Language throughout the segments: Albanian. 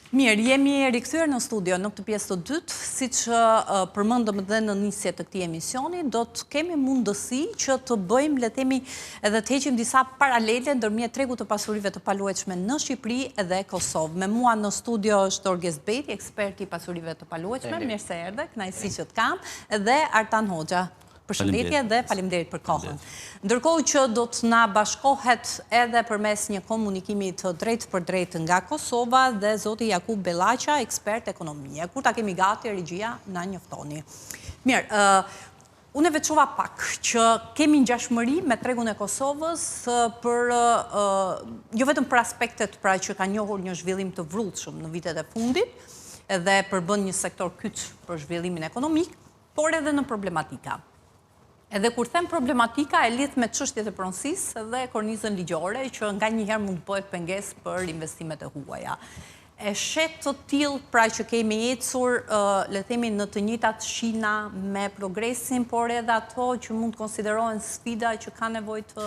Mirë, jemi rikthyer në studio në këtë pjesë të dytë, siç përmendëm edhe në nisje të këtij emisioni, do të kemi mundësi që të bëjmë, le të themi, edhe të heqim disa paralele ndërmjet tregut të pasurive të paluajtshme në Shqipëri dhe Kosovë. Me mua në studio është Orges Beti, ekspert i pasurive të paluajtshme. Mirë se erdhe, kënaqësi që të kam, dhe Artan Hoxha. Përshëndetje dhe faleminderit për kohën. Ndërkohë që do të na bashkohet edhe përmes një komunikimi të drejtë për drejtë nga Kosova dhe zoti Jakub Bellaqa, ekspert ekonomie. Kur ta kemi gati, regjia na njoftoni. Mirë, unë e veçova pak që kemi ngjashmëri me tregun e Kosovës për jo vetëm për aspektet pra që ka njohur një zhvillim të vrrullshëm në vitet e fundit dhe përbën një sektor kyç për zhvillimin ekonomik, por edhe në problematika. Edhe kur them problematika e lidh me çështjet e pronësisë dhe kornizën ligjore që nganjëherë mund të bëhet pengesë për investimet e huaja. E shet të tillë pra që kemi ecur, le të themi, në të njëjtat shina me progresin, por edhe ato që mund të konsiderohen sfida që ka nevojë të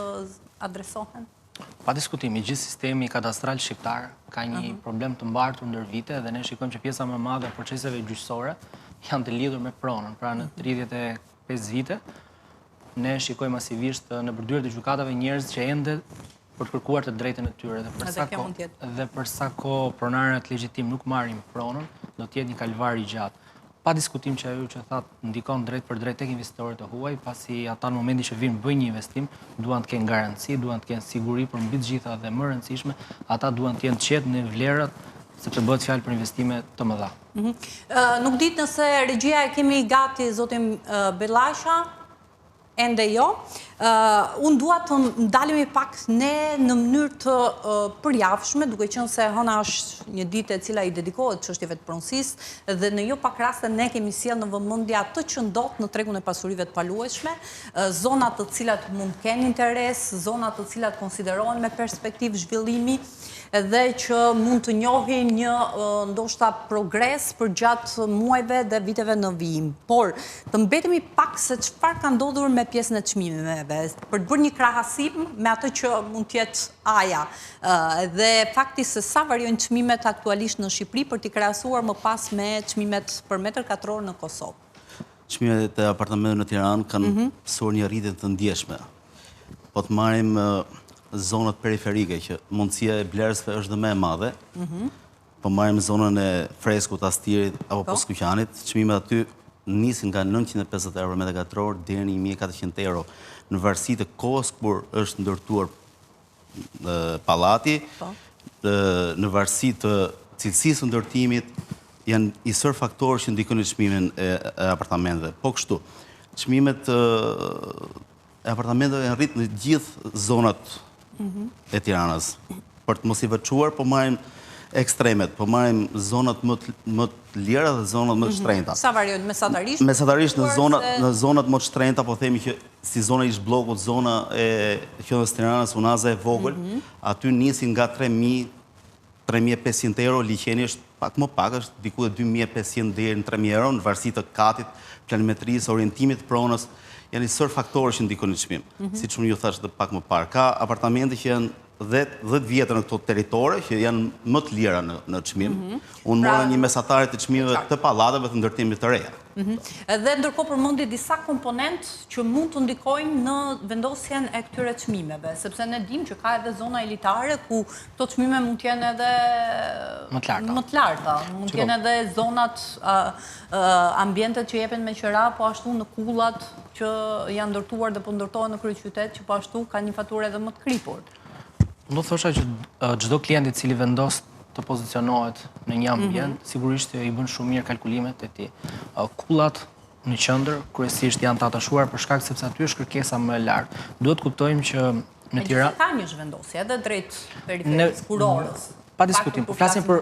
adresohen? Pa diskutim, gjithë sistemi kadastral shqiptar ka një problem të mbartur ndër vite dhe ne shikojmë që pjesa më e madhe e proceseve gjyqësore janë të lidhur me pronën. Pra në 35 vite ne shikojmë masivisht në përdyret e gjykatave njerëz që ende për të kërkuar të drejtën e tyre dhe për sa kohë pronarët legjitim nuk marrin pronën, do të jetë një kalvar i gjatë. Pa diskutim që ajo që thatë ndikon drejt për drejt tek investitorët e huaj, pasi ata në momentin që vinë bëjnë një investim, duan të kenë garanci, duan të kenë siguri, por mbi të gjitha dhe më rëndësishme, ata duan të jenë të qetë në vlerat sepse bëhet fjalë për investime të mëdha. Nuk ditë nëse regjia e kemi gati zotin Bellaqa, ende jo. Unë dua të ndalemi pak ne në mënyrë të përjavshme, duke qenë se hëna është një ditë e cila i dedikohet çështjeve të pronësisë dhe në jo pak raste ne kemi sjellë në vëmendje atë që ndodh në tregun e pasurive të paluajtshme, zona të cilat mund të kenë interes, zona të cilat konsiderohen me perspektivë zhvillimi dhe që mund të njohin një ndoshta progres për gjatë muajve dhe viteve në vijim. Por të mbetemi pak se çfarë ka ndodhur me pjesën e çmimeve, për të bërë një krahasim me atë që mund të jetë aja dhe fakti se sa variojnë çmimet aktualisht në Shqipëri për t'i krahasuar më pas me çmimet për metër katror në Kosovë. Çmimet e apartamenteve në Tiranë kanë pasur një rritje të ndjeshme. Po të marrim zonat periferike që mundësia e blerësve është dhe më e madhe. Po marrim zonën e Freskut, Astirit apo Poskuqanit, çmimet aty nisin nga 950 euro metër katror deri në 1400 euro në varësi të kohës kur është ndërtuar pallati, në varësi të cilësisë së ndërtimit, janë njësër faktorë që ndikojnë në çmimin e apartamenteve. Po kështu, çmimet e apartamenteve janë rrit në gjithë zonat e Tiranës. Për të mos i veçuar, po marrim ekstremet, po marrim zonat më të lira dhe zonat më të shtrenjta. Sa variojnë mesatarisht? Mesatarisht në zonat më të shtrenjta, po themi që si zona ish bllokut, zona e qendrës Tiranës, Unaza e vogël, aty nisin nga 3.500 euro, liqeni është pak më pak, është diku e 2.500 deri në 3.000 euro, në varësi të katit, planimetrisë, orientimit të pronës, janë njësër faktorë që ndikojnë në çmim. Siç unë ju thash edhe pak më parë, ka apartamente që janë 10 vjetë në këto territore që janë më të lira në çmim. Unë mora një mesatare të çmimeve të pallateve të ndërtimit të reja. Dhe ndërkohë përmendi disa komponent që mund të ndikojnë në vendosjen e këtyre çmimeve, sepse ne dimë që ka edhe zona elitare ku këto çmime mund të jenë edhe më të larta, mund të jenë edhe zonat, ambientet që jepen me qira, po ashtu në kullat që janë ndërtuar dhe po ndërtohen në kryeqytet, që po ashtu ka një faturë edhe më të kripur. Do thosha që çdo klient i cili vendos të pozicionohet në një ambient, sigurisht i bën shumë mirë kalkulimet e tij. Kullat në qendër kryesisht janë të atachuar për shkak sepse aty është kërkesa më e lartë. Duhet kuptojmë që në Tiranë ka një zhvendosje edhe drejt periferisë kurorës. Pa diskutim, po flasim për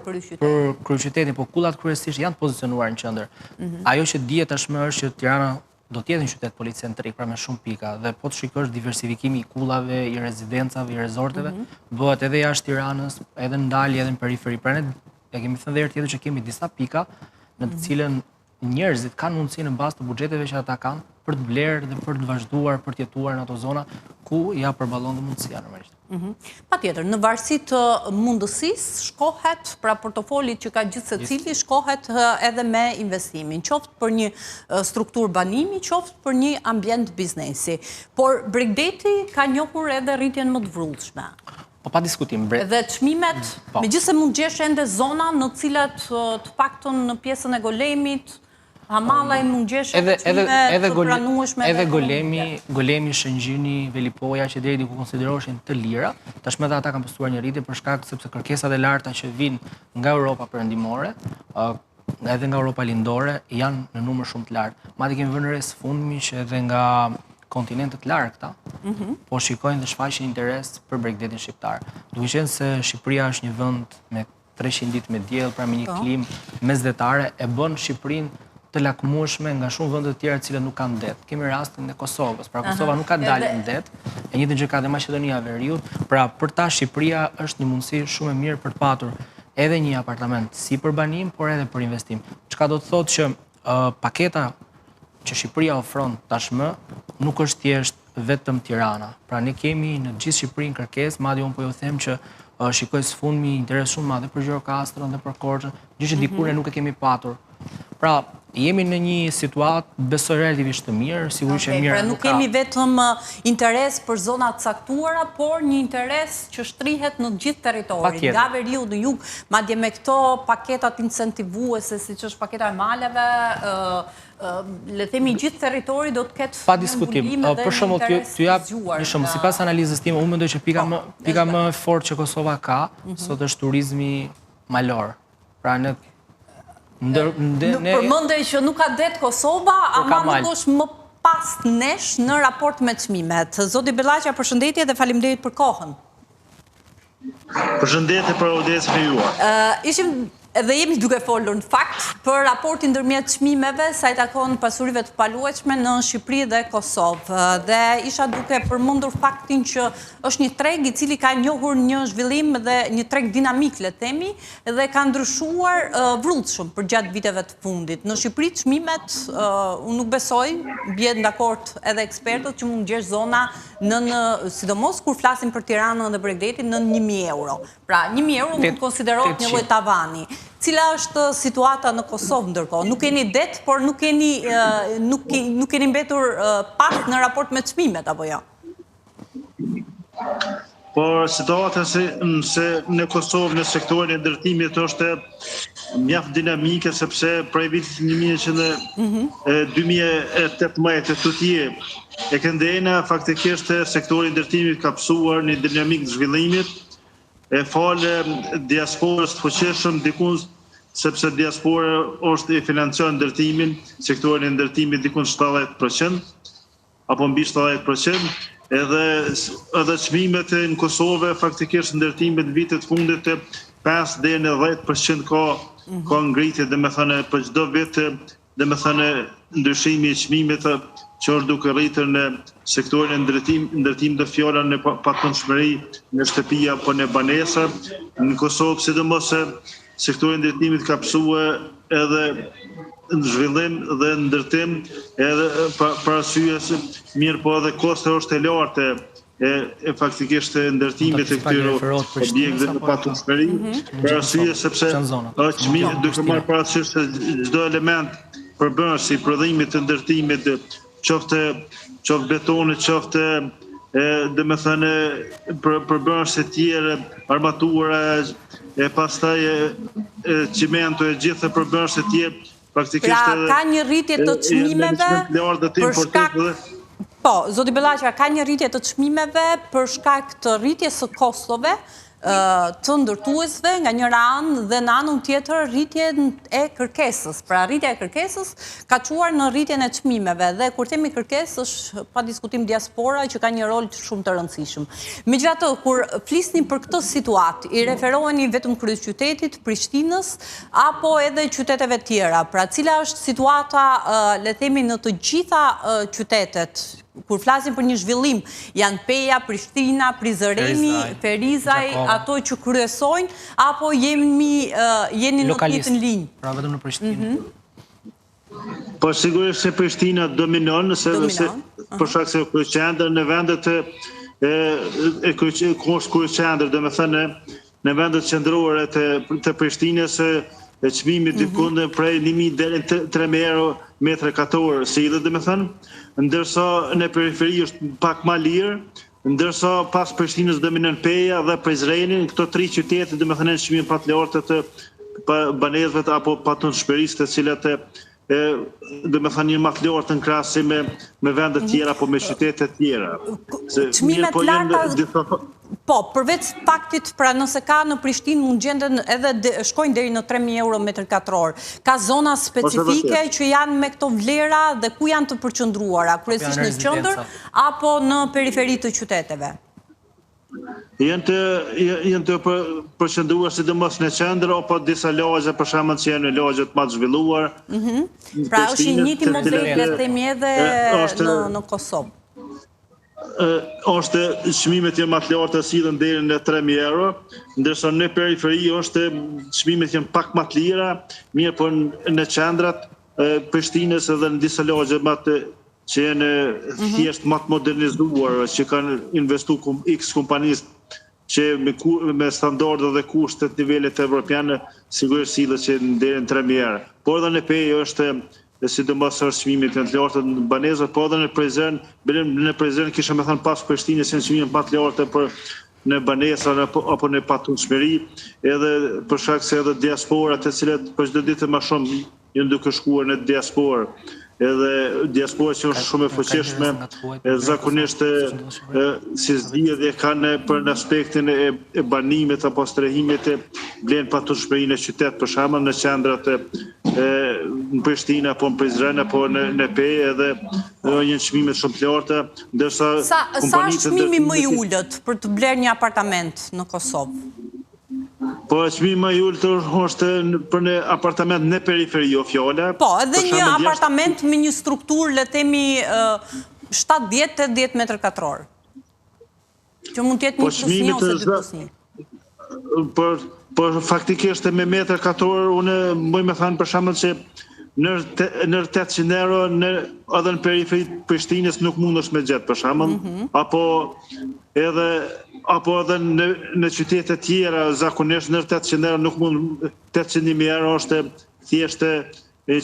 kryeqytetin, po kullat kryesisht janë të pozicionuar në qendër. Ajo që dihet tashmë është që Tirana do të jetë një qytet policentrik, pra me shumë pika, dhe po të shikosh diversifikimi i kullave, i rezidencave, i rezorteve, bëhet edhe jashtë Tiranës, edhe në ndalje, edhe në periferi. Pra ne e kemi thënë dhe herë tjetër që kemi disa pika në të cilën njerëzit kanë mundësi në bazë të buxheteve që ata kanë për të blerë dhe për të vazhduar, për të jetuar në ato zona ku ja përballon dhe mundësia normalisht. Patjetër, në varësi të mundësisë shkohet, pra portofolit që ka gjithë secili shkohet edhe me investimin, qoftë për një strukturë banimi, qoftë për një ambient biznesi. Por Bregdeti ka njohur edhe rritjen më të vrullshme. Po pa diskutim. Dhe çmimet, megjithëse mund gjesh ende zona në cilat të paktën në pjesën e Golemit, Hamallaj mund gjesh çmime të pranueshme. Edhe Golemi, Shëngjini, Velipoja që deri diku konsideroheshin të lira, tashmë edhe ata kanë postuar një rritje për shkak sepse kërkesat e larta që vijnë nga Europa perëndimore, edhe nga Europa lindore, janë në numër shumë të lartë. Madje kemi vënë re së fundmi që edhe nga kontinentet largëta, po shikojnë dhe shfaqin interes për Bregdetin shqiptar. Duke qenë se Shqipëria është një vend me 300 ditë me diell, pra me një klimë mesdhetare, e bën Shqipërinë të lakmueshme nga shumë vende të tjera të cilat nuk kanë det. Kemi rastin e Kosovës, pra Kosova nuk ka dalë në det, e njëjtën gjë ka dhe Maqedonia e Veriut, pra për ta Shqipëria është një mundësi shumë e mirë për të patur edhe një apartament si për banim, por edhe për investim. Çka do të thotë që paketa që Shqipëria ofron tashmë nuk është thjesht vetëm Tirana. Pra ne kemi në gjithë Shqipërinë kërkesë, madje unë po ju them që shikoj së fundmi interes shumë madhe për Gjirokastrën dhe për Korçën, gjë që dikur ne nuk e kemi patur. Pra jemi në një situatë besoj relativisht të mirë, sigurisht e mirë. Pra nuk kemi vetëm interes për zonat caktuara, por një interes që shtrihet në gjithë territorin, nga veriu në jug, madje me këto paketat incentivuese, siç është paketa e maleve, le themi gjithë territori do të ketë pa diskutim. Për shembull, ty jap një shembull, sipas analizës time, unë mendoj që pika më e fortë që Kosova ka sot është turizmi malor. Pra ne përmendej që nuk ka det Kosova, ama nuk është më pas nesh në raport me çmimet. Zoti Bellaqja, përshëndetje dhe faleminderit për kohën. Përshëndetje për audiencën e juaj. Ishim edhe jemi duke folur në fakt për raportin ndërmjet çmimeve sa i takon pasurive të paluajtshme në Shqipëri dhe Kosovë. Dhe isha duke përmendur faktin që është një treg i cili ka njohur një zhvillim dhe një treg dinamik, le themi, dhe ka ndryshuar vrullshëm për gjatë viteve të fundit. Në Shqipëri çmimet, unë nuk besoj, bjen dakord edhe ekspertët që mund gjesh zona sidomos kur flasim për Tiranën dhe Bregdetin në 1.000 euro. Pra 1.000 euro mund konsiderohet një lloj tavani. Cila është situata në Kosovë ndërkohë? Nuk keni det, por nuk keni mbetur pas në raport me çmimet apo jo? Por situata se në Kosovë në sektorin e ndërtimit është mjaft dinamike sepse prej vitit 2018 tutje e këndena faktikisht sektori i ndërtimit ka pësuar një dinamik të zhvillimit e falë diasporës të fuqishëm dikun sepse diaspora është i financion ndërtimin, sektorin e ndërtimit dikun 70%, apo mbi 70%, edhe çmimet në Kosovë faktikisht ndërtimit në vitet fundit 5 deri në 10% ka ngritje, dhe me thënë për çdo vit, dhe me thënë ndryshimi i çmimit që është duke rritur në sektorin e ndërtim dhe fjala në patundshmëri në shtëpia apo në banesa. Në Kosovë, sidomos sektori i ndërtimit ka pësuar edhe në zhvillim dhe ndërtim, edhe për arsye se mirë po edhe kosto është e lartë e faktikisht ndërtimit e këtyre objekteve në patundshmëri, për arsye sepse çmimi duke marrë parasysh se çdo element përbërësi i prodhimit të ndërtimit, qoftë betoni, qoftë dhe me thënë përbërëse tjere, armatura, pastaj qimento e gjithë përbërëse tjere, praktikisht edhe... Pra, ka një rritje të çmimeve për shkak... Po, zoti Bellaqja, ka një rritje të çmimeve për shkak të rritjes së kostove të ndërtuesve nga njëra anë dhe në anën tjetër rritjen e kërkesës. Pra rritja e kërkesës ka çuar në rritjen e çmimeve dhe kur themi kërkesë është pa diskutim diaspora që ka një rol shumë të rëndësishëm. Megjithatë, kur flisnim për këtë situatë, i referoheni vetëm kryeqytetit, Prishtinës apo edhe qyteteve tjera. Pra cila është situata, le themi, në të gjitha qytetet? Kur flasim për një zhvillim, janë Peja, Prishtina, Prizreni, Ferizaj, ato që kryesojnë, apo jeni në të njëjtën linjë? Pra vetëm në Prishtinë. Po sigurisht se Prishtina dominon, për shkak se qendra në vendet kryeqendër, domethënë në vendet qendrore të Prishtinës, çmimi diku prej 1.000 deri në 3.000 euro metra katror sillet, domethënë, ndërsa në periferi është pak më lirë, ndërsa pas Prishtinës dominon Peja dhe Prizreni, këto 3 qytete domethënë çmimi patriortë të banesëve apo patunshmërisë, të cilat domethënë një më të lartë në krahasim me vende të tjera apo me qytete të tjera. Çmimet larta. Po, përveç faktit, pra nëse ka në Prishtinë mund gjenden edhe shkojnë deri në 3.000 euro metër katror. Ka zona specifike që janë me këto vlera dhe ku janë të përqendruara, kryesisht në qendër apo në periferi të qyteteve? Janë të përqendruar sidomos në qendër apo disa lagje për shembull që janë lagje të më të zhvilluar. Pra është një njëti model le të themi edhe në Kosovë. Është çmimet janë më të larta sillen deri në 3.000 euro, ndërsa në periferi është çmimet janë pak më të lira, mirë po në qendrat Prishtinës edhe në disa lagje më të që janë thjesht më të modernizuar, që kanë investuar X kompanisë që me standarde dhe kushte të nivelet evropiane, sigurisht sillet që deri në 3.000 euro. Por edhe në Pejë është sidomos çmimet janë të larta në banesë, po edhe në Prizren kisha më thënë pas Prishtinës janë çmimet më të larta për në banesa apo në patunshmëri, edhe për shkak se edhe diasporat të cilat për çdo ditë më shumë janë duke shkuar në diasporë. Edhe diaspora që është shumë e fuqishme, zakonisht si zgjidhje kanë për në aspektin e banimit apo strehimit blen patunshmërinë e qytet, për shembull në qendrat në Prishtinë apo në Prizren apo në Pejë, edhe janë çmime shumë të larta, ndërsa sa është çmimi më i ulët për të bler një apartament në Kosovë? Po çmimi më i ulët është për një apartament në periferi o fjala. Po, edhe një apartament me një strukturë le themi 70-80 metër katror. Që mund të jetë 1+1 ose 2+1. Por faktikisht me metër katror unë më thënë për shembull që në 800 euro edhe në periferi të Prishtinës nuk mundesh me gjetë për shembull, apo edhe në qytete tjera zakonisht në 800 euro nuk mund 800.000 euro është thjesht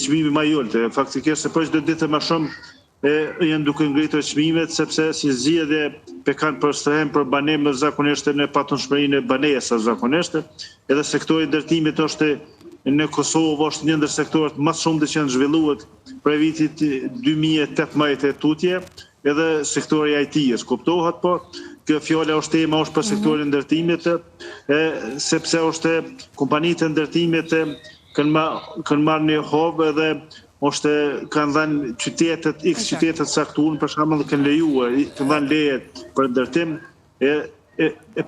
çmimi më i ulët. Faktikisht për çdo ditë më shumë janë duke ngritur çmimet sepse si zgjidhje kanë për strehim për banim zakonisht në patunshmërinë e banesës zakonisht, edhe sektori i ndërtimit është në Kosovë është një ndër sektorët më shumë që janë zhvilluar prej vitit 2018 e tutje, edhe sektori i IT-s, kuptohet, po kjo fjala është tema është për sektorin e ndërtimit, sepse është kompanitë e ndërtimit kanë marrë një hovë edhe kanë dhënë qytetet, X qytetet saktuar, për shembull kanë lejuar, kanë dhënë leje për ndërtim, e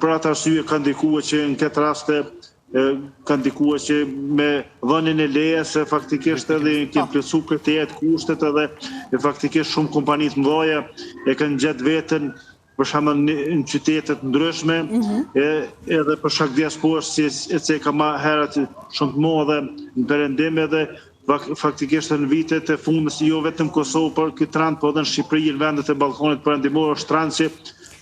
për atë arsye kanë ndikuar që në këtë rast kanë ndikuar që me dhënien e lejes faktikisht edhe kanë plotësuar kriterit kushtet edhe faktikisht shumë kompani të mëdha e kanë gjetë veten për shembull në qytete të ndryshme, edhe për shkak diasporës që ka më herët shumë të mëdha në perëndim edhe faktikisht në vitet e fundit jo vetëm Kosovë, por ky trend po edhe në Shqipëri, në vendet e Ballkanit Perëndimor është trend që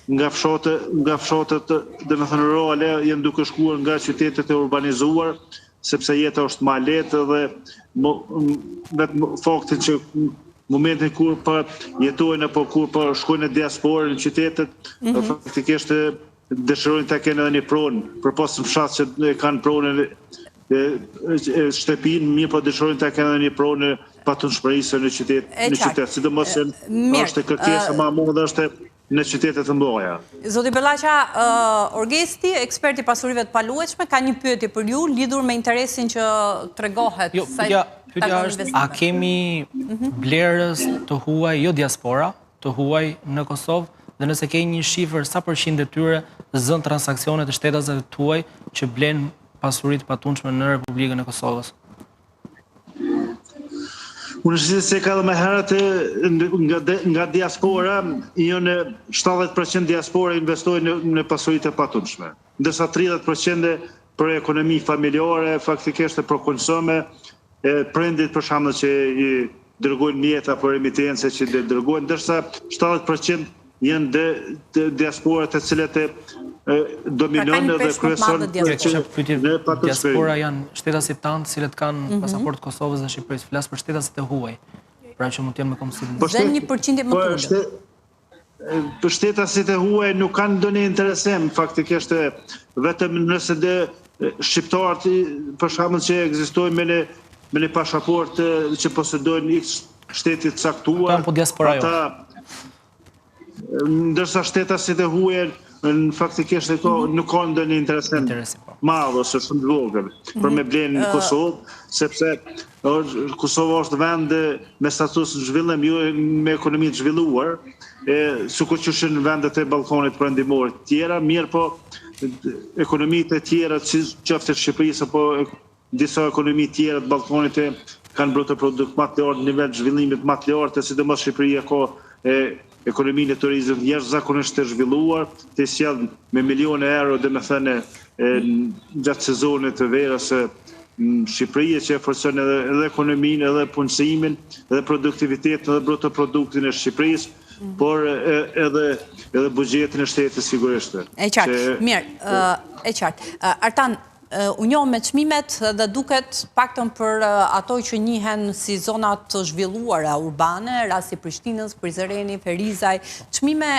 nga fshatet domethënë rurale janë duke shkuar nga qytetet e urbanizuar, sepse jeta është më lehtë dhe vetëm faktin që momentin kur po jetojnë apo kur po shkojnë në diasporë në qytetet, faktikisht dëshirojnë ta kenë edhe një pronë, përpas në fshat që kanë pronën shtëpinë, mirë po dëshirojnë ta kenë edhe një pronë patunshmërisë në qytet, sidomos është kërkesa më e madhe është në qytetet të mëdha. Zoti Bellaqa, Orgesti, ekspert i pasurive të paluajtshme, ka një pyetje për ju lidhur me interesin që tregohet. Pyetja është, a kemi blerës të huaj, jo diaspora, të huaj në Kosovë, dhe nëse ke një shifër sa përqind e tyre zën transaksionet e shtetësve të huaj që blen pasurit patunshme në Republikën e Kosovës? Unë se ka dhe me herët nga diaspora, janë 70% diaspora investojnë në pasurit e patunshme, ndërsa 30% për ekonomi familjare, faktikisht për konsome, prindit për shembull që i dërgojnë mjeta për emitencë që dërgojnë, ndërsa 70% janë diasporat të cilat dominon edhe kryeson në diaspora janë shtetasit tanë, cilët kanë pasaport Kosovës dhe Shqipërisë, flas për shtetasit e huaj. Pra që mund të jenë me kombësim. Dhe 1% më të ulët. Për shtetasit e huaj nuk kanë ndonjë interesim, faktikisht vetëm nëse shqiptarët për shembull që ekzistojnë me një pasaport që posedojnë X shtetit caktuar. Po diaspora jo. Ndërsa shtetasit e huaj faktikisht nuk ka ndonjë interesim madh ose shumë të vogël për me blenë në Kosovë, sepse Kosova është vend me status zhvillim, jo me ekonomi të zhvilluar, sikur që në vendet e Ballkanit perëndimor të tjera, mirë po ekonomitë e tjera, qoftë e Shqipërisë apo disa ekonomi tjera të Ballkanit kanë bruto produkt më të lartë, nivel zhvillimit më të lartë, sidomos Shqipëria ka ekonominë e turizmit jashtëzakonisht të zhvilluar, të sjell me miliona euro, domethënë gjatë sezonit të verës në Shqipëri, që forcon edhe ekonominë, edhe punësimin, edhe produktivitetin, edhe bruto produktin e Shqipërisë, por edhe buxhetin e shtetit sigurisht. E qartë. Mirë, e qartë. Artan, u njoh me çmimet dhe duket paktën për ato që njihen si zonat të zhvilluara urbane, rasti Prishtinës, Prizreni, Ferizaj, çmime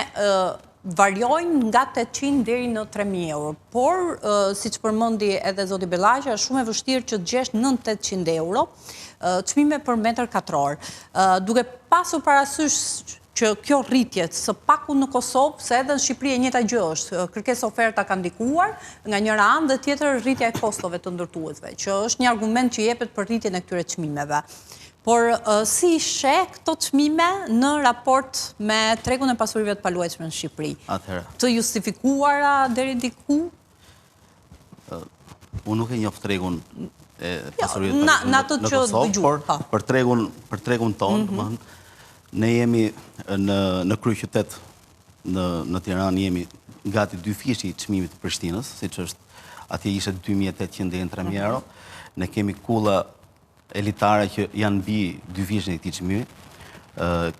variojnë nga 800 deri në 3000 euro. Por, siç përmendi edhe zoti Bellaqi, është shumë e vështirë që të gjesh nën 800 euro çmime për metër katror. Duke pasur parasysh që kjo rritje së paku në Kosovë, se edhe në Shqipëri e njëjta gjë është, kërkesa oferta ka ndikuar nga njëra anë dhe tjetër rritja e kostove të ndërtuesve, që është një argument që jepet për rritjen e këtyre çmimeve. Por si sheh këto çmime në raport me tregun e pasurive të paluajtshme në Shqipëri? Të justifikuara deri diku? Unë nuk e njoh tregun e pasurive në Kosovë, por për tregun tonë, ne jemi në kryeqytet në Tiranë, jemi gati 2 fishi i çmimit të Prishtinës, siç është atje ishte 2800 deri në 3000 euro. Ne kemi kulla elitare që janë mbi 2 fishin e këtij çmimi.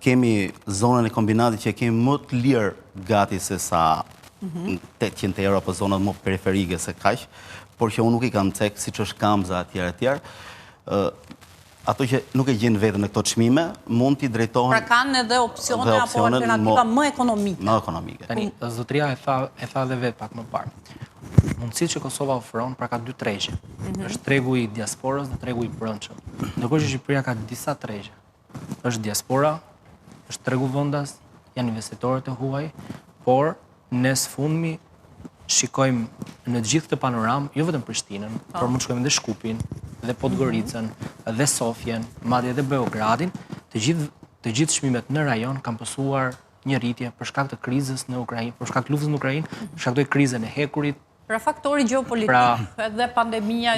Kemi zonën e kombinatit që kemi më të lirë gati se sa 800 euro për zonat më periferike se kaq, por që unë nuk i kam cek siç është Kamza etj. Ato që nuk e gjenë vetën në këto çmime, mund t'i drejtohen... Pra kanë edhe opsione apo alternativa më ekonomike. Më ekonomike. Tani, zotëria e tha dhe vetë pak më parë. Mundësitë që Kosova ofron, pra ka 2 tregje. Është tregu i diasporës dhe tregu i brendshëm. Ndërkohë që Shqipëria ka disa tregje. Është diaspora, është tregu vendas, janë investitorët e huaj, por ne sfundmi shikojmë në gjithë këtë panoramë, jo vetëm Prishtinën, por mund të shkojmë edhe Shkupin, dhe Podgoricën, dhe Sofjen, madje edhe Beogradin, të gjithë çmimet në rajon kanë pësuar një rritje për shkak të krizës në Ukrainë, për shkak të luftës në Ukrainë, për shkak të krizën e hekurit. Pra faktori gjeopolitik edhe pandemia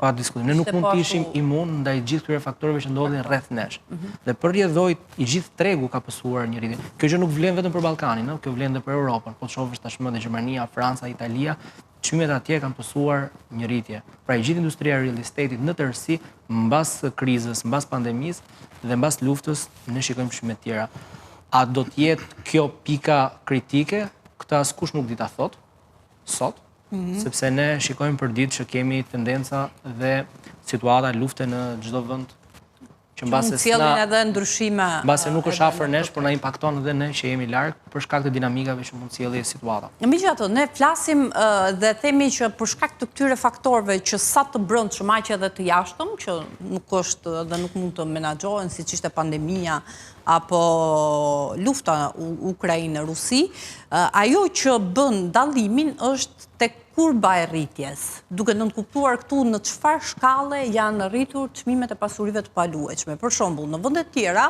pa diskutim, ne nuk mund të ishim imun ndaj gjithë këtyre faktorëve që ndodhin rreth nesh. Dhe për rrjedhojt i gjithë tregu ka pësuar një rritje. Kjo gjë nuk vlen vetëm për Ballkanin, kjo vlen edhe për Europën. Po të shohësh tashmë edhe Gjermania, Franca, Italia, çmimet atje kanë pësuar një rritje. Pra i gjithë industria e real estate-it në tërësi, mbas krizës, mbas pandemisë dhe mbas luftës, ne shikojmë çmime të tjera. A do të jetë kjo pika kritike? Këtë askush nuk di ta thotë sot, sepse ne shikojmë për ditë që kemi tendenca dhe situata lufte në çdo vend që mbase edhe ndryshime. Mbase nuk është afër nesh, por na impakton edhe ne që jemi larg për shkak të dinamikave që mund sjellë situata. Megjithatë, ne flasim dhe themi që për shkak të këtyre faktorëve që sa të brendshëm aq edhe të jashtëm, që nuk është dhe nuk mund të menaxhohen siç ishte pandemia apo lufta Ukrainë-Rusi, ajo që bën dallimin është tek kurba e rritjes, duke nënkuptuar këtu në çfarë shkalle janë rritur çmimet e pasurive të paluajtshme. Për shembull, në vende të tjera,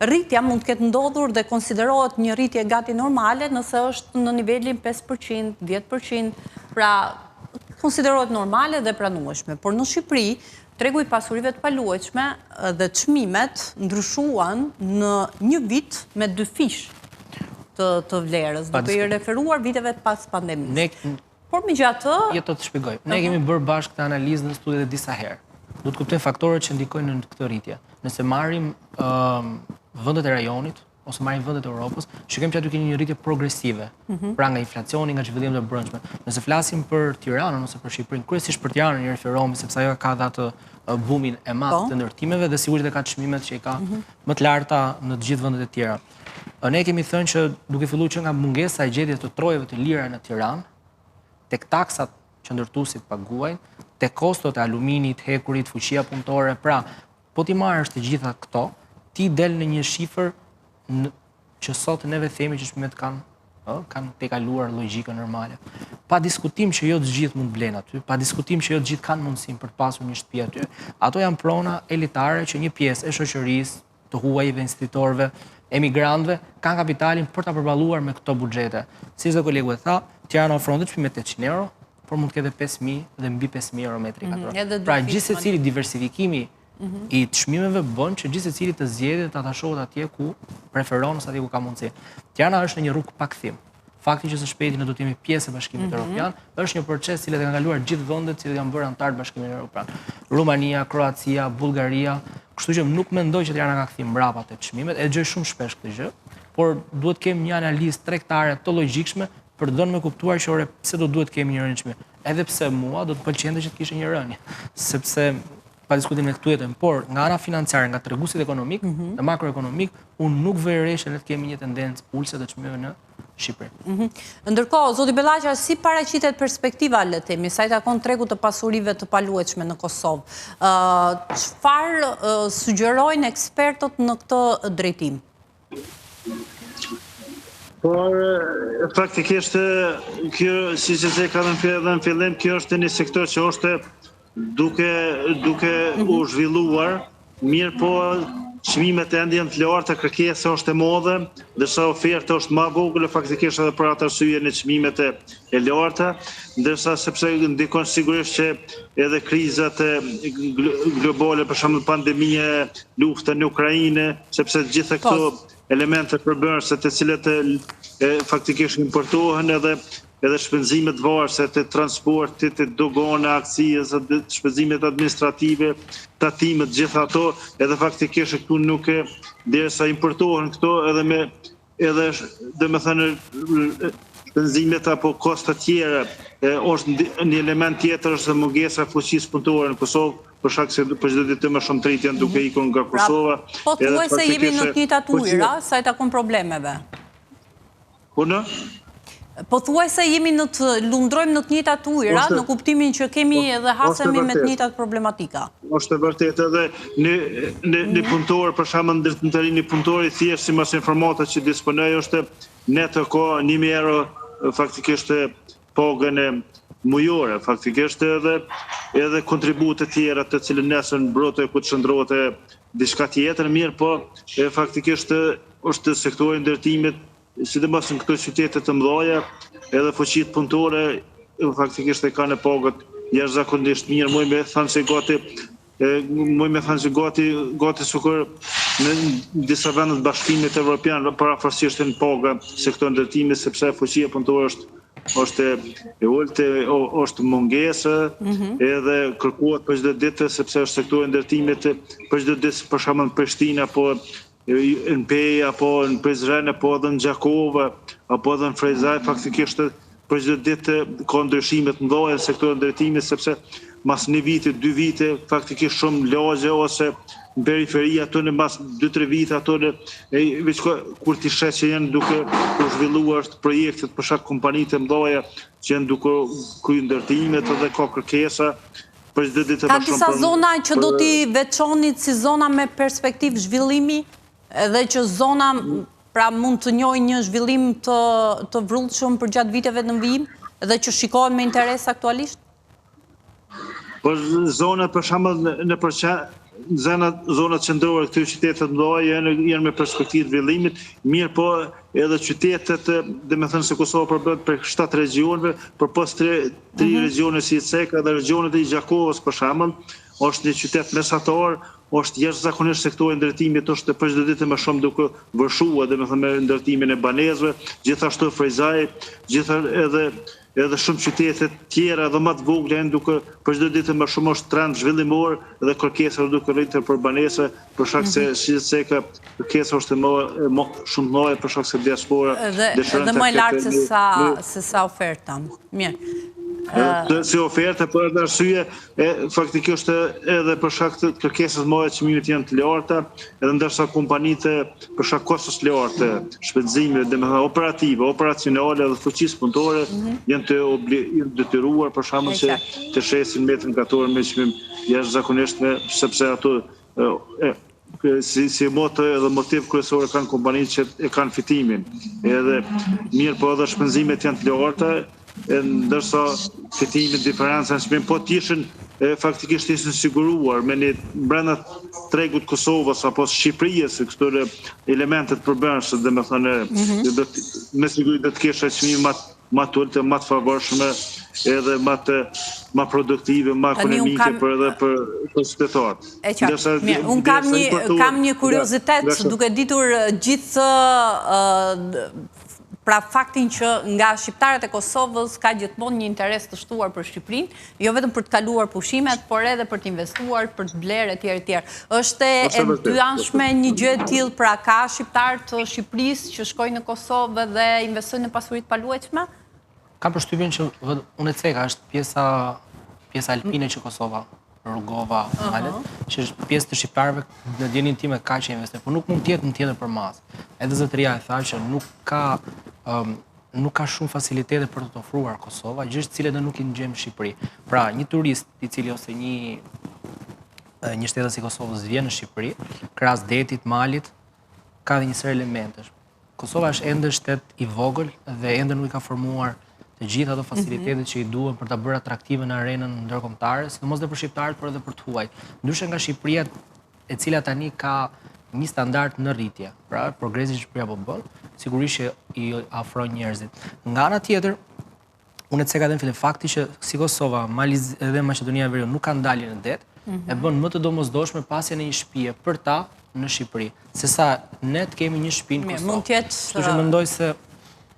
rritja mund të ketë ndodhur dhe konsiderohet një rritje gati normale nëse është në nivelin 5%, 10%, pra konsiderohet normale dhe pranueshme. Por në Shqipëri, tregu i pasurive të paluajtshme dhe çmimet ndryshuan në një vit me 2 fish të vlerës, duke i referuar viteve pas pandemisë. Por megjithatë, jo të shpjegoj. Ne kemi bërë bashkë këtë analizë në studiet disa herë. Do të kuptojmë faktorët që ndikojnë në këtë rritje. Nëse marrim vendet e rajonit, ose marrin vendet e Europës, shikojmë që aty keni një rritje progresive, pra nga inflacioni, nga zhvillimet e brendshme. Nëse flasim për Tiranën ose për Shqipërinë, kryesisht për Tiranën i referohemi sepse ajo ka atë bumin e madh të ndërtimeve dhe sigurisht e ka çmimet që i ka më të larta në të gjithë vendet e tjera. Ne kemi thënë që duke filluar që nga mungesa e gjetjes të trojeve të lira në Tiranë, tek taksat që ndërtuesit paguajnë, tek kostot e aluminit, hekurit, fuqia punëtore, pra po ti marrësh të gjitha këto, ti del në një shifër që sot neve themi që çmimet kanë tejkaluar logjikën normale. Pa diskutim që jo të gjithë mund blen aty, pa diskutim që jo të gjithë kanë mundësinë për të pasur një shtëpi aty. Ato janë prona elitare që një pjesë e shoqërisë, të huajve, investitorëve, emigrantëve kanë kapitalin për ta përballuar me këto buxhete. Si çdo kolegu e tha, Tirana ofron çmime 800 euro, por mund të ketë 5.000 dhe mbi 5.000 euro metri katror. Pra gjithsecili diversifikimi i çmimeve bën që gjithsecili të zgjedhë të atashohet atje ku preferon ose atje ku ka mundësi. Tirana është në një rrugë pa kthim. Fakti që së shpejti ne do të jemi pjesë e Bashkimit Evropian është një proces i cili ka kaluar gjithë vendet që janë bërë antar të Bashkimit Evropian. Rumania, Kroacia, Bullgaria, kështu që nuk mendoj që Tirana ka kthim mbrapa te çmimet, e gjej shumë shpesh këtë gjë, por duhet të kemi një analizë tregtare të logjikshme për të dhënë me kuptuar që ore pse do duhet të kemi një rënje çmimi. Edhe pse mua do të pëlqente që të kishte një rënje, sepse pa diskutim ne këtu jetojmë, por nga ana financiare, nga treguesit ekonomik dhe makroekonomik, unë nuk vëj re që ne të kemi një tendencë ulse të çmimeve në Shqipëri. Ndërkohë, zoti Bellaqa, si paraqitet perspektiva, le të themi, sa i takon tregut të pasurive të paluajtshme në Kosovë? Çfarë sugjerojnë ekspertët në këtë drejtim? Por, faktikisht, kjo, si që se ka dhe në fillim, kjo është një sektor që është duke u zhvilluar, mirë po çmimet e ndjen të larta, kërkesa është e madhe, ndërsa oferta është më e vogël, faktikisht edhe për atë arsye në çmimet e larta, ndërsa sepse ndikon sigurisht që edhe krizat globale, për shembull pandemia, lufta në Ukrainë, sepse gjitha këto elemente përbërëse të cilët faktikisht importohen edhe shpenzimet varëse të transportit, të dogana, akcize, shpenzimet administrative, tatimet, gjitha ato, edhe faktikisht këtu nuk derisa importohen këto edhe dhe me thënë shpenzimet apo kosta tjera, është një element tjetër është mungesa e fuqisë punëtore në Kosovë, për shkak se për çdo ditë më shumë trit janë duke ikur nga Kosova. Po thuaj se jemi në të njëjtat ujëra, sa i takon problemeve. Po thuaj se jemi lundrojmë në të njëjtat ujëra, në kuptimin që kemi edhe hasemi me të njëjtat problematika. Është e vërtetë edhe në punëtor, për shembull ndërtimi punëtori thjesht sipas informata që disponoj është neto ko 1.000 euro faktikisht pagën e mujore, faktikisht edhe kontribute tjera të cilën nesër mbrote ku të shndrohet diçka tjetër, mirë po faktikisht është sektori ndërtimit, sidomos në këto qytete të mëdha, edhe fuqitë punëtore faktikisht e kanë pagët jashtëzakonisht mirë, muj me thënë se gati sukur në disa vende të Bashkimit Evropian parafërsisht në paga sektor ndërtimit, sepse fuqia punëtore është e ulët, është mungesë, edhe kërkohet për çdo ditë, sepse është sektori ndërtimit për çdo ditë, për shembull në Prishtinë apo në Pej, apo në Prizren, apo edhe në Gjakova, apo edhe në Frejzaj, faktikisht për çdo ditë ka ndryshime të mëdha në sektorin ndërtimit, sepse mas një viti, 2 vite, faktikisht shumë lagje ose në periferi, ato në mas 2-3 vite, ato në kur t'i shet që janë duke u zhvilluar projektet për shkak kompanitë e mëdha që janë duke kryer ndërtimet edhe ka kërkesa për çdo ditë më shumë. Ka disa zona që do t'i veçonit si zona me perspektiv zhvillimi, edhe që zona pra mund të njohë një zhvillim të vrullshëm për gjatë viteve në vijim, edhe që shikohen me interes aktualisht? Por zona për shembull në zonat qendrore këtyre qytetet mëdha janë me perspektivë zhvillimit, mirë po edhe qytetet, dhe me thënë se Kosova përbët për 7 regionve, për pos 3 regione si Ceka dhe regionet e Gjakovës për shembull, është një qytet mesatar, është jashtëzakonisht sektori ndërtimit është për çdo ditë më shumë duke vëshuar, dhe me thënë me ndërtimin e banezëve, gjithashtu Frejzaj, edhe shumë qytetet tjera dhe më të vogla janë duke për çdo ditë më shumë është trend zhvillimor dhe kërkesa duke rritur për banese për shkak se Ceka kërkesa është më shumë mëdha për shkak se diaspora dhe më e lartë se sa oferta. Mirë. Si oferta për atë arsye faktikisht edhe për shkak të kërkesës mëdha çmimet janë të larta, edhe ndërsa kompanitë për shkak kostos të lartë, shpenzimeve domethënë operacionale dhe fuqisë punëtore janë të detyruar për shkakun se të shesin metrin katror me çmim jashtëzakonisht sepse ato si moto edhe motiv kryesor kanë kompanitë që e kanë fitimin. Edhe mirë po edhe shpenzimet janë të larta, ndërsa fitimin diferenca në çmim po t'ishin faktikisht ishin siguruar me një brenda tregut Kosovës apo Shqipërisë këtyre elementet përbërëse, dhe me thënë me siguri do të kisha çmim më të ulët, më të favorshme, edhe më produktive, më ekonomike për qytetarët. E qartë. Mirë, unë kam një kuriozitet duke ditur gjithë pra faktin që nga shqiptarët e Kosovës ka gjithmonë një interes të shtuar për Shqipërinë, jo vetëm për të kaluar pushimet, por edhe për të investuar, për të blerë etj. Është e dyanshme një gjë e tillë, pra ka shqiptarë të Shqipërisë që shkojnë në Kosovë dhe investojnë në pasuri të paluajtshme? Kam përshtypjen që unë Ceka është pjesa alpine që Kosova rrugova malet, që është pjesë të shqiptarëve në djenin time ka që investojnë, por nuk mund tjetë në tjetër për masë. Edhe zotëria e tha që nuk ka shumë facilitete për të ofruar Kosova, gjë të cilet nuk i ndjejmë në Shqipëri. Pra, një turist i cili ose një shtetës i Kosovës vjen në Shqipëri, krahas detit, malit, ka dhe një sër elementesh. Kosova është ende shtet i vogël dhe ende nuk i ka formuar të gjitha ato facilitetet që i duhen për ta bërë atraktive në arenën ndërkombëtare, sidomos edhe për shqiptarët, por edhe për të huajt. Ndryshe nga Shqipëria, e cila tani ka një standard në rritje, pra progresi që Shqipëria po bën, sigurisht që i afron njerëzit. Nga ana tjetër, unë Ceka dhe në fillim fakti që si Kosova, Mali dhe Maqedonia e Veriut nuk kanë dalje në det, e bën më të domosdoshme pasjen e një shtëpie për ta në Shqipëri, sesa ne të kemi një shtëpi në Kosovë. Kështu që mendoj se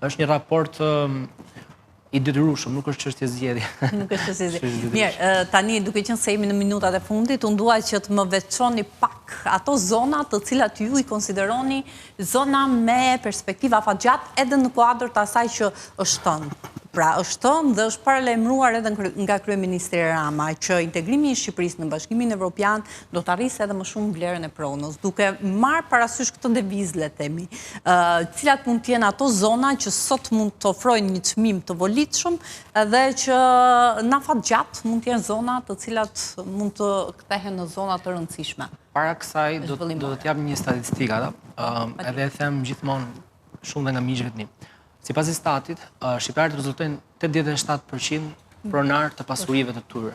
është një raport i detyrueshëm, nuk është çështje zgjedhje. Nuk është çështje zgjedhje. Mirë, tani duke qenë se jemi në minutat e fundit, unë dua që të më veçoni pak ato zona të cilat ju i konsideroni zona me perspektiva afatgjat edhe në kuadër të asaj që është thënë. Pra, është thënë dhe është paralajmëruar edhe nga kryeministri Rama që integrimi i Shqipërisë në Bashkimin Evropian do të arrisë edhe më shumë vlerën e pronës, duke marrë parasysh këtë devizë, le të themi, cilat mund të jenë ato zona që sot mund të ofrojnë një çmim të volitshëm dhe që në afatgjat mund të jenë zona të cilat mund të kthehen në zona të rëndësishme. Para kësaj do të jap një statistikë, edhe e them gjithmonë shumë dhe nga miqtë vetëm. Sipas statit, shqiptarët rezultojnë 87% pronar të pasurive të tyre.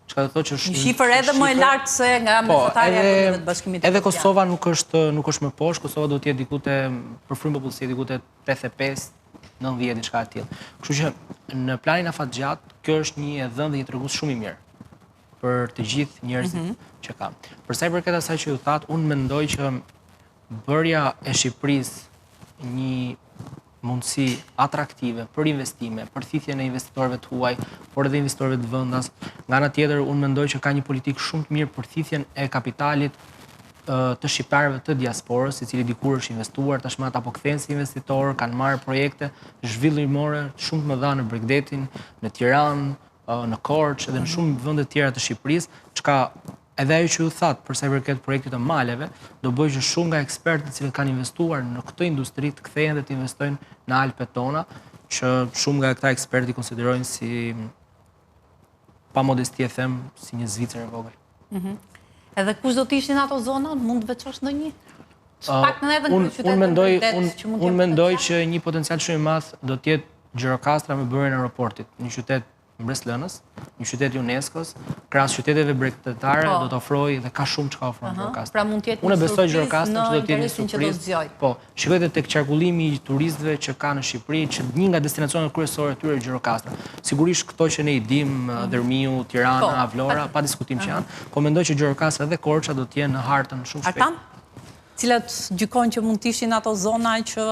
Çka do të thotë që është një shifër edhe më e lartë se nga mesatarja e Bashkimit Evropian. Edhe Kosova nuk është më poshtë, Kosova do të jetë diku te për frymë popullsi diku te 85-90 diçka e tillë. Kështu që në planin afatgjat, kjo është një dhënë dhe një tregues shumë i mirë për të gjithë njerëzit që kanë. Për sa i përket asaj që ju thatë, unë mendoj që bërja e Shqipërisë një mundësi atraktive për investime, për thithjen e investitorëve të huaj, por edhe investitorëve të vendas. Nga ana tjetër, unë mendoj që ka një politikë shumë të mirë për thithjen e kapitalit të shqiptarëve të diasporës, i cili dikur është investuar, tashmë ata po kthehen si investitorë, kanë marrë projekte zhvillimore shumë të mëdha në Bregdetin, në Tiranë, në Korçë dhe në shumë vende të tjera të Shqipërisë, çka edhe ajo që ju thatë për sa i përket projektit të maleve, do bëjë që shumë nga ekspertët që kanë investuar në këtë industri të kthehen dhe të investojnë në Alpet tona, që shumë nga këta ekspertë i konsiderojnë si, pa modesti e them, si një Zvicër e vogël. Edhe kush do të ishin ato zona, mund të veçosh ndonjë? Unë mendoj që një potencial shumë i madh do të jetë Gjirokastra me bërjen e aeroportit, një qytet Mbreslënës, një qytet UNESCO-s, krahas qyteteve bregdetare do të ofrojë dhe ka shumë çka ofron Gjirokastra. Pra mund të jetë Unë një besoj surprizë Gjirokastra në që do të jetë një interesin që do surprizë. zgjoj. Po, shikojte tek qarkullimi i turistëve që ka në Shqipëri, që një nga destinacionet kryesore tyre është Gjirokastra. Sigurisht këto që ne i dim, Dërmiu, Tirana, Vlora, pa diskutim që janë, po mendoj që Gjirokastra dhe Korça do të jenë në hartën shumë shpejt. Artan? Cilat gjykojnë që mund të ishin ato zona që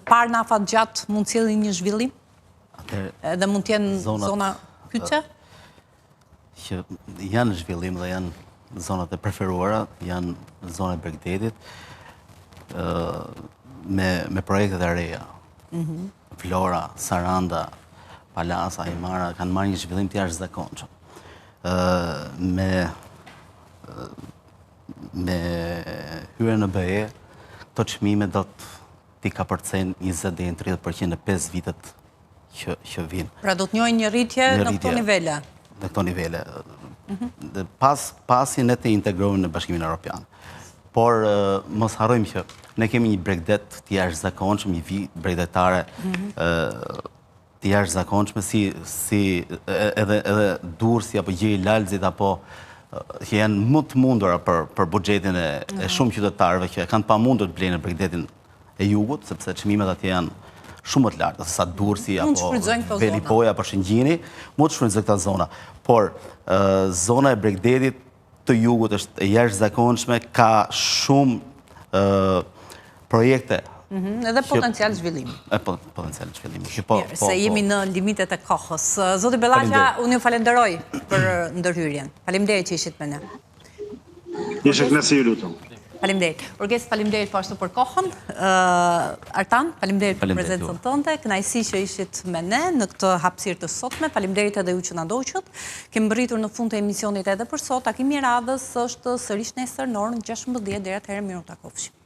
parë në afatgjat mund të sjellin një zhvillim? Edhe mund të jenë zona kyçe? Që janë zhvillim dhe janë zonat e preferuara, janë zonat e Bregdetit, me projektet e reja. Vlora, Saranda, Palasa, Ajmara, kanë marrë një zhvillim të jashtëzakonshëm. Me hyrjen në BE, këto çmime do t'i ka përcen 20 deri në 30% në 5 vitet që vinë. Pra do të njojnë një rritje në këto nivele? Në këto nivele. Pasi ne të integrohemi në Bashkimin Evropian. Por mos harrojmë që ne kemi një Bregdet të jashtëzakonshëm, një bregdetare të jashtëzakonshme si edhe Durrësi apo Gjiri Lalzit apo që janë më të mundura për buxhetin e shumë qytetarëve që kanë pamundur të blejnë Bregdetin e Jugut, sepse çmimet atje janë shumë më të larta se sa Durrësi apo Belipoja apo Shëngjini, mund të shfrytëzojnë këta zona. Por zona e Bregdetit të Jugut është e jashtëzakonshme, ka shumë projekte. Edhe potencial zhvillimi. Potencial zhvillimi. Se jemi në limitet e kohës. Zoti Bellaqia, unë ju falenderoj për ndërhyrjen. Faleminderit që ishit me ne. Ishe kënaqësi, ju lutem. Faleminderit. Orges, faleminderit po ashtu për kohën. Artan, faleminderit për prezencën tënde. Kënaqësi që ishit me ne në këtë hapësirë të sotme. Faleminderit edhe ju që na ndoqët. Kemi mbërritur në fund të emisionit edhe për sot. Takimi i radhës është sërish nesër në orën 16 deri atëherë miru takofshim.